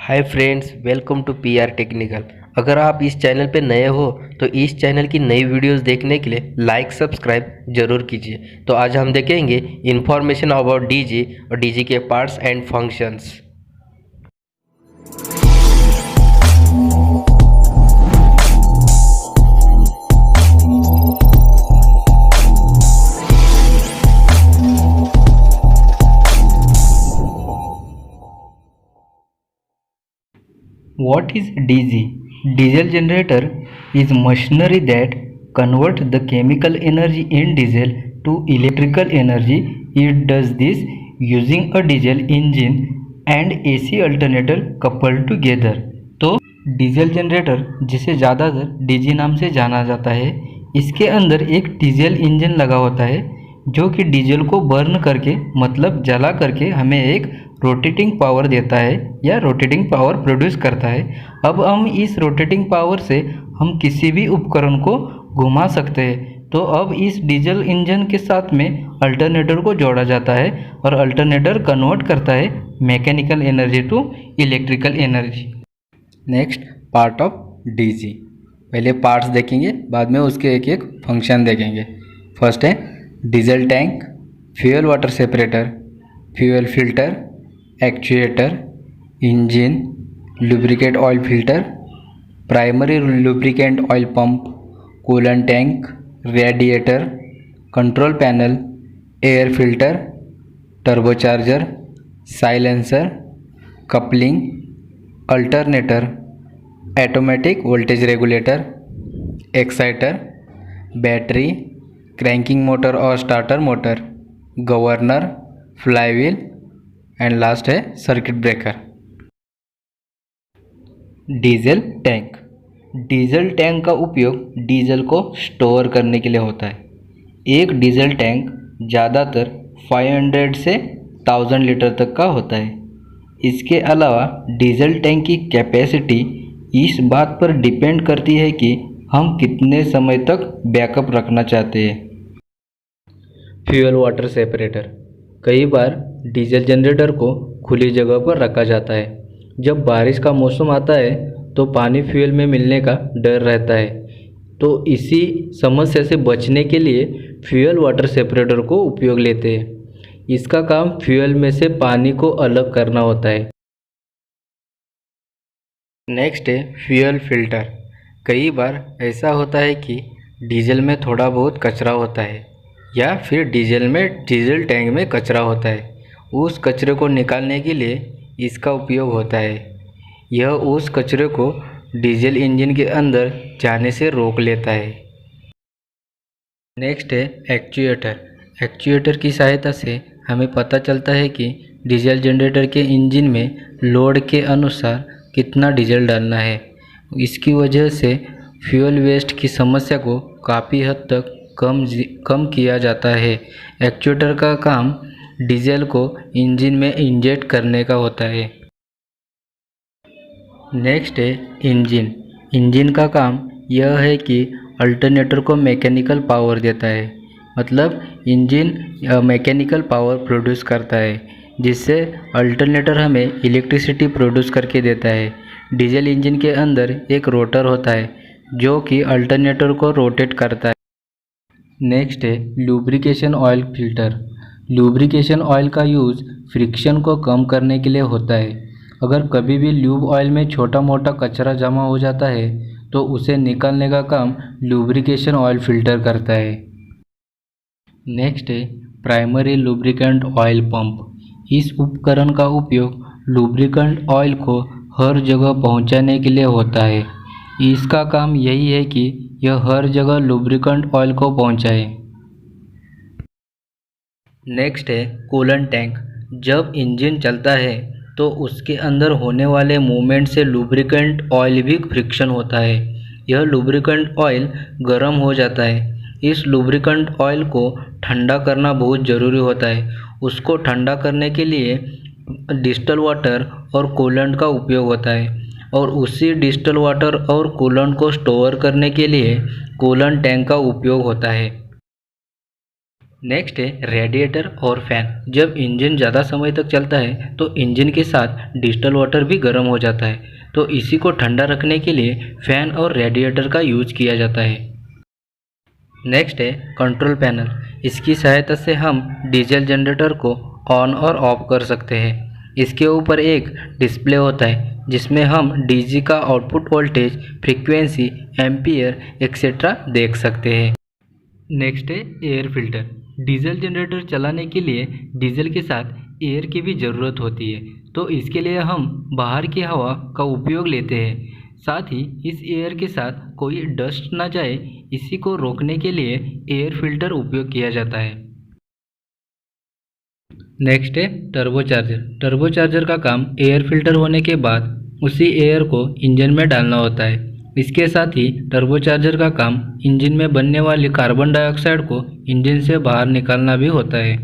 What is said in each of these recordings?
Hi friends, welcome to P R technical. अगर आप इस चैनल पे नए हो तो इस चैनल की नई वीडियोस देखने के लिए लाइक सब्सक्राइब जरूर कीजिए। तो आज हम देखेंगे इंफॉर्मेशन अबाउट डीजे और डीजे के parts and functions. What is DG? Diesel generator is machinery that convert the chemical energy in diesel to electrical energy. It does this using a diesel engine and AC alternator coupled together. तो diesel generator, जिसे ज़्यादातर DG नाम से जाना जाता है, इसके अंदर एक डीजल इंजन लगा होता है जो कि डीजल को बर्न करके मतलब जला करके हमें एक रोटेटिंग पावर देता है या रोटेटिंग पावर प्रोड्यूस करता है। अब हम इस रोटेटिंग पावर से हम किसी भी उपकरण को घुमा सकते हैं। तो अब इस डीजल इंजन के साथ में अल्टरनेटर को जोड़ा जाता है और अल्टरनेटर कन्वर्ट करता है mechanical energy to electrical energy. Next part of DG. पहले पार्ट्स देखेंगे, बाद में उसके एक एक फंक्शन देखेंगे। फर्स्ट है diesel tank, fuel water separator, fuel filter, actuator, engine, lubricate oil filter, primary lubricant oil pump, coolant tank, radiator, control panel, air filter, turbocharger, silencer, coupling, alternator, automatic voltage regulator, exciter, battery, cranking motor और starter motor, governor, flywheel and last है circuit breaker. Diesel tank. Diesel tank का उपयोग diesel को store करने के लिए होता है। एक डीजल टैंक ज़्यादातर 500 से 1000 लीटर तक का होता है। इसके अलावा डीजल टैंक की कैपेसिटी इस बात पर डिपेंड करती है कि हम कितने समय तक बैकअप रखना चाहते हैं। Fuel water separator. कई बार डीजल जनरेटर को खुली जगह पर रखा जाता है। जब बारिश का मौसम आता है तो पानी फ्यूल में मिलने का डर रहता है, तो इसी समस्या से बचने के लिए फ्यूल वाटर सेपरेटर को उपयोग लेते हैं। इसका काम फ्यूल में से पानी को अलग करना होता है। नेक्स्ट है फ्यूल फिल्टर। कई बार ऐसा होता है कि डीजल में थोड़ा बहुत कचरा होता है या फिर डीजल टैंक में कचरा होता है। उस कचरे को निकालने के लिए इसका उपयोग होता है। यह उस कचरे को डीजल इंजन के अंदर जाने से रोक लेता है। नेक्स्ट है एक्चुएटर। एक्चुएटर की सहायता से हमें पता चलता है कि डीजल जनरेटर के इंजन में लोड के अनुसार कितना डीजल डालना है। इसकी वजह से फ्यूल वेस्ट की समस्या को काफ़ी हद तक कम किया जाता है। एक्चुएटर का काम डीजल को इंजन में इंजेक्ट करने का होता है। नेक्स्ट है इंजन। इंजन का काम यह है कि अल्टरनेटर को मैकेनिकल पावर देता है, मतलब इंजन मैकेनिकल पावर प्रोड्यूस करता है, जिससे अल्टरनेटर हमें इलेक्ट्रिसिटी प्रोड्यूस करके देता है। डीजल इंजन के अंदर एक रोटर होता है जो कि अल्टरनेटर को रोटेट करता है। नेक्स्ट है lubrication oil filter. Lubrication oil का यूज़ फ्रिक्शन को कम करने के लिए होता है। अगर कभी भी ल्यूब ऑयल में छोटा मोटा कचरा जमा हो जाता है तो उसे निकालने का काम लुब्रिकेशन ऑयल फिल्टर करता है। नेक्स्ट है प्राइमरी लुब्रिकेंट ऑयल पंप। इस उपकरण का उपयोग लुब्रिकेंट ऑयल को हर जगह पहुंचाने के लिए होता है। इसका काम यही है कि यह हर जगह लुब्रिकेंट ऑयल को पहुंचाए। नेक्स्ट है कूलेंट टैंक। जब इंजन चलता है तो उसके अंदर होने वाले मूवमेंट से लुब्रिकेंट ऑयल भी फ्रिक्शन होता है। यह लुब्रिकेंट ऑयल गर्म हो जाता है। इस लुब्रिकेंट ऑयल को ठंडा करना बहुत ज़रूरी होता है। उसको ठंडा करने के लिए डिस्टल वाटर और कूलेंट का उपयोग होता है, और उसी डिस्टल वाटर और कूलेंट को स्टोर करने के लिए कूलेंट टैंक का उपयोग होता है। नेक्स्ट है रेडिएटर और फैन। जब इंजन ज़्यादा समय तक चलता है तो इंजन के साथ डिस्टल वाटर भी गर्म हो जाता है, तो इसी को ठंडा रखने के लिए फैन और रेडिएटर का यूज किया जाता है। नेक्स्ट है कंट्रोल पैनल। इसकी सहायता से हम डीजल जनरेटर को ऑन और ऑफ कर सकते हैं। इसके ऊपर एक डिस्प्ले होता है जिसमें हम डीजी का output voltage, frequency, ampere etcetera देख सकते हैं। नेक्स्ट है एयर फिल्टर। डीजल जनरेटर चलाने के लिए डीजल के साथ एयर की भी ज़रूरत होती है, तो इसके लिए हम बाहर की हवा का उपयोग लेते हैं। साथ ही इस एयर के साथ कोई डस्ट ना जाए, इसी को रोकने के लिए एयर फिल्टर उपयोग किया जाता है। नेक्स्ट है टर्बोचार्जर। टर्बोचार्जर का काम एयर फिल्टर होने के बाद उसी एयर को इंजन में डालना होता है। इसके साथ ही टर्बोचार्जर का काम इंजन में बनने वाली कार्बन डाइऑक्साइड को इंजन से बाहर निकालना भी होता है।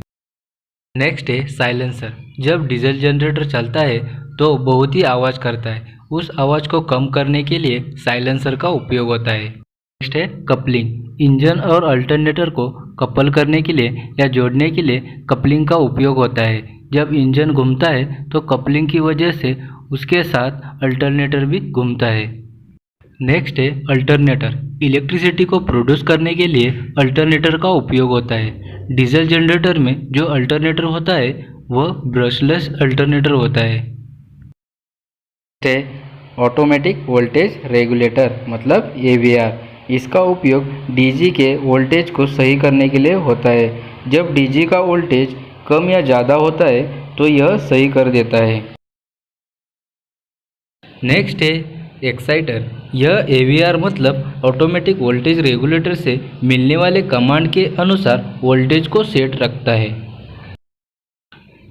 नेक्स्ट है साइलेंसर। जब डीजल जनरेटर चलता है तो बहुत ही आवाज़ करता है, उस आवाज़ को कम करने के लिए साइलेंसर का उपयोग होता है। नेक्स्ट है कपलिंग। इंजन और अल्टरनेटर को कपल करने के लिए या जोड़ने के लिए कपलिंग का उपयोग होता है। जब इंजन घूमता है तो कपलिंग की वजह से उसके साथ अल्टरनेटर भी घूमता है। नेक्स्ट है अल्टरनेटर। इलेक्ट्रिसिटी को प्रोड्यूस करने के लिए अल्टरनेटर का उपयोग होता है। डीजल जनरेटर में जो अल्टरनेटर होता है वह ब्रशलेस अल्टरनेटर होता है। ऑटोमेटिक वोल्टेज रेगुलेटर मतलब AVR। इसका उपयोग डीजी के वोल्टेज को सही करने के लिए होता है। जब डीजी का वोल्टेज कम या ज़्यादा होता है तो यह सही कर देता है। नेक्स्ट है एक्साइटर। यह AVR मतलब ऑटोमेटिक वोल्टेज रेगुलेटर से मिलने वाले कमांड के अनुसार वोल्टेज को सेट रखता है।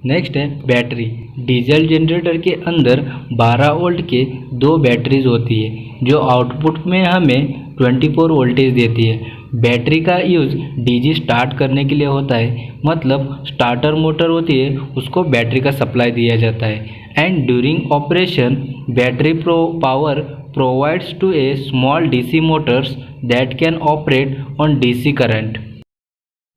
नेक्स्ट है बैटरी। डीजल जनरेटर के अंदर 12 वोल्ट के 2 बैटरीज होती है जो आउटपुट में हमें 24 वोल्टेज देती है। बैटरी का यूज़ डीजी स्टार्ट करने के लिए होता है, मतलब स्टार्टर मोटर होती है उसको बैटरी का सप्लाई दिया जाता है। And during operation battery power provides to a small DC motors that can operate on DC current।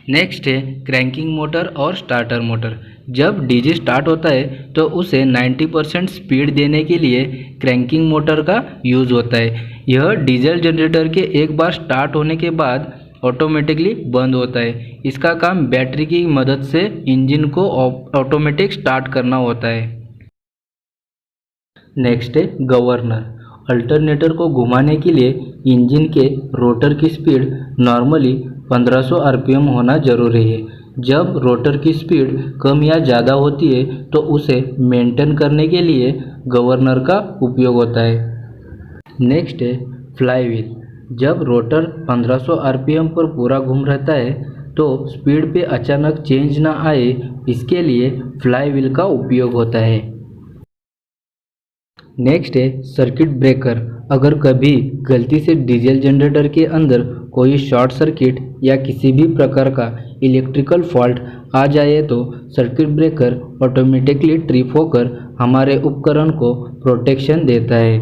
Next है क्रैंकिंग मोटर और स्टार्टर मोटर। जब डीजी स्टार्ट होता है तो उसे 90% स्पीड देने के लिए क्रैंकिंग मोटर का यूज़ होता है। यह डीजल जनरेटर के एक बार स्टार्ट होने के बाद ऑटोमेटिकली बंद होता है। इसका काम बैटरी की मदद से इंजन को ऑटोमेटिक स्टार्ट करना होता है। नेक्स्ट है गवर्नर। अल्टरनेटर को घुमाने के लिए इंजन के रोटर की स्पीड नॉर्मली 1500 RPM होना जरूरी है। जब रोटर की स्पीड कम या ज़्यादा होती है तो उसे मेंटेन करने के लिए गवर्नर का उपयोग होता है। नेक्स्ट है फ्लाईव्हील। जब रोटर 1500 RPM पर पूरा घूम रहता है तो स्पीड पे अचानक चेंज ना आए, इसके लिए फ्लाईव्हील का उपयोग होता है। नेक्स्ट है सर्किट ब्रेकर। अगर कभी गलती से डीजल जनरेटर के अंदर कोई शॉर्ट सर्किट या किसी भी प्रकार का इलेक्ट्रिकल फॉल्ट आ जाए तो सर्किट ब्रेकर ऑटोमेटिकली ट्रिप होकर हमारे उपकरण को प्रोटेक्शन देता है।